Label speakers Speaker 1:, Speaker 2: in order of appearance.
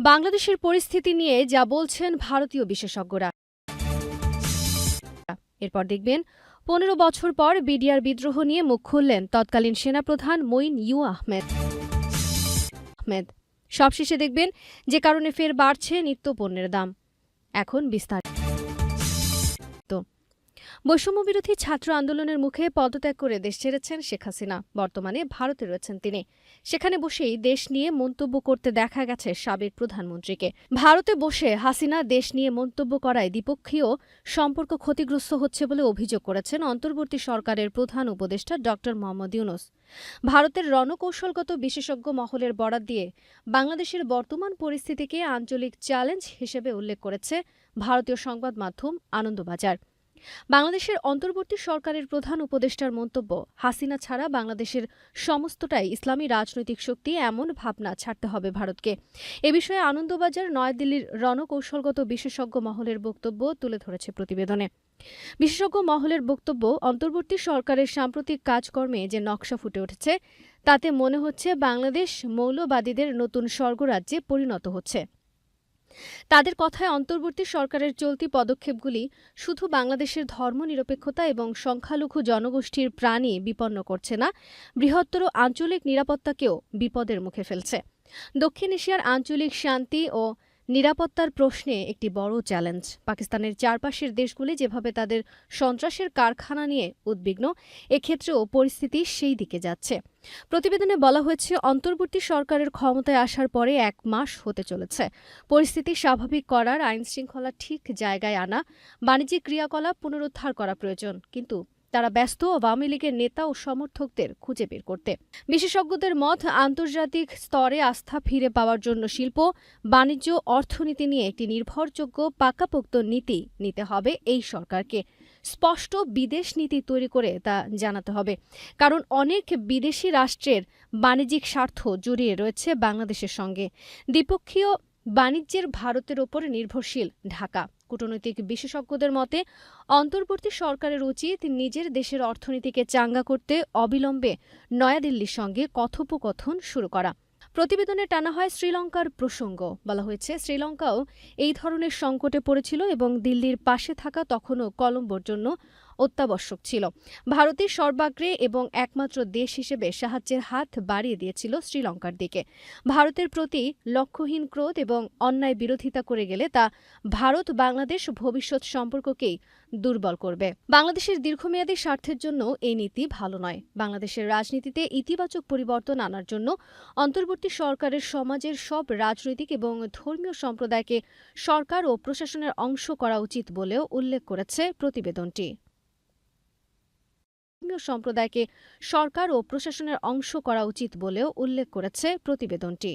Speaker 1: বাংলাদেশের পরিস্থিতি নিয়ে যা বলছেন ভারতীয় বিশেষজ্ঞরা। এরপর দেখবেন ১৫ বছর পর বিডিআর বিদ্রোহ নিয়ে মুখ খুললেন তৎকালীন সেনাপ্রধান মঈন ইউ আহমেদ। সবশেষে দেখবেন যে কারণে ফের বাড়ছে নিত্যপণ্যের দাম। এখন বিস্তারিত। বৈষম্যবিরোধী ছাত্র আন্দোলনের মুখে পদত্যাগ করে দেশ ছেড়েছেন শেখ হাসিনা। বর্তমানে ভারতে রয়েছেন তিনি। সেখানে বসেই দেশ নিয়ে মন্তব্য করতে দেখা গেছে সাবেক প্রধানমন্ত্রীকে। ভারতে বসে হাসিনা দেশ নিয়ে মন্তব্য করায় দ্বিপক্ষীয় সম্পর্ক ক্ষতিগ্রস্ত হচ্ছে বলে অভিযোগ করেছেন অন্তর্বর্তী সরকারের প্রধান উপদেষ্টা ড মোহাম্মদ ইউনূস। ভারতের রণকৌশলগত বিশেষজ্ঞ মহলের বরাত দিয়ে বাংলাদেশের বর্তমান পরিস্থিতিকে আঞ্চলিক চ্যালেঞ্জ হিসেবে উল্লেখ করেছে ভারতীয় সংবাদ মাধ্যম আনন্দবাজার। বাংলাদেশের অন্তর্বর্তী সরকারের প্রধান উপদেষ্টার মন্তব্য, হাসিনা ছাড়া বাংলাদেশের সমস্তটাই ইসলামী রাজনৈতিক শক্তি, এমন ভাবনা ছাড়তে হবে ভারতকে। এ বিষয়ে আনন্দবাজার নয়াদিল্লির রণকৌশলগত বিশেষজ্ঞ মহলের বক্তব্য তুলে ধরেছে প্রতিবেদনে। বিশেষজ্ঞ মহলের বক্তব্য, অন্তর্বর্তী সরকারের সাম্প্রতিক কাজকর্মে যে নকশা ফুটে উঠেছে তাতে মনে হচ্ছে বাংলাদেশ মৌলবাদীদের নতুন স্বর্গরাজ্যে পরিণত হচ্ছে। তাদের কথায় অন্তর্বর্তী সরকারের চলতি পদক্ষেপগুলি শুধু বাংলাদেশের ধর্মনিরপেক্ষতা এবং সংখ্যালঘু জনগোষ্ঠীর প্রাণই বিপন্ন করছে না, বৃহত্তর আঞ্চলিক নিরাপত্তাকেও বিপদের মুখে ফেলছে। দক্ষিণ এশিয়ার আঞ্চলিক শান্তি ও নিরাপত্তার প্রশ্নে একটি বড় চ্যালেঞ্জ। পাকিস্তানের চারপাশের দেশগুলি যেভাবে তাদের সন্ত্রাসের কারখানা নিয়ে উদ্বিগ্ন, এক্ষেত্রেও পরিস্থিতি সেই দিকে যাচ্ছে। প্রতিবেদনে বলা হয়েছে, অন্তর্বর্তী সরকারের ক্ষমতায় আসার পরে ১ মাস হতে চলেছে। পরিস্থিতি স্বাভাবিক করার, আইনশৃঙ্খলা ঠিক জায়গায় আনা, বাণিজ্যিক ক্রিয়াকলাপ পুনরুদ্ধার করা প্রয়োজন, কিন্তু তারা ব্যস্ত আওয়ামী লীগের নেতা ও সমর্থকদের খুঁজে বের করতে। বিশেষজ্ঞদের মত, আন্তর্জাতিক স্তরে আস্থা ফিরে পাওয়ার জন্য শিল্প, বাণিজ্য, অর্থনীতি নিয়ে একটি নির্ভরযোগ্য পাকাপোক্ত নীতি নিতে হবে এই সরকারকে। স্পষ্ট বিদেশ নীতি তৈরি করে তা জানাতে হবে, কারণ অনেক বিদেশি রাষ্ট্রের বাণিজ্যিক স্বার্থ জড়িয়ে রয়েছে বাংলাদেশের সঙ্গে। দ্বিপক্ষীয় বাণিজ্যের ভারতের ওপর নির্ভরশীল ঢাকা। কূটনৈতিক বিশেষজ্ঞদের মতে, অন্তর্বর্তী সরকারের উচিত নিজের দেশের অর্থনীতিকে চাঙ্গা করতে অবিলম্বে নয়াদিল্লির সঙ্গে কথোপকথন শুরু করা। প্রতিবেদনে টানা হয় শ্রীলঙ্কার প্রসঙ্গ। বলা হয়েছে, শ্রীলঙ্কাও এই ধরনের সংকটে পড়েছিল এবং দিল্লির পাশে থাকা তখনও কলম্বোর জন্য অত্যাবশ্যক ছিল। ভারতের সর্বাগ্রে এবং একমাত্র দেশ হিসেবে সাহায্যের হাত বাড়িয়ে দিয়েছিল শ্রীলঙ্কার দিকে। ভারতের প্রতি লক্ষ্যহীন ক্রোধ এবং অন্যায় বিরোধিতা করে গেলে তা ভারত বাংলাদেশ ভবিষ্যৎ সম্পর্ককেই দুর্বল করবে। বাংলাদেশের দীর্ঘমেয়াদী স্বার্থের জন্য এই নীতি ভালো নয়। বাংলাদেশের রাজনীতিতে ইতিবাচক পরিবর্তন আনার জন্য অন্তর্বর্তী সরকারের সমাজের সব রাজনৈতিক এবং ধর্মীয় সম্প্রদায়কে সরকার ও প্রশাসনের অংশ করা উচিত বলেও উল্লেখ করেছে প্রতিবেদনটি। সম্প্রদায়কে সরকার ও প্রশাসনের অংশ করা উচিত বলেও উল্লেখ করেছে প্রতিবেদনটি।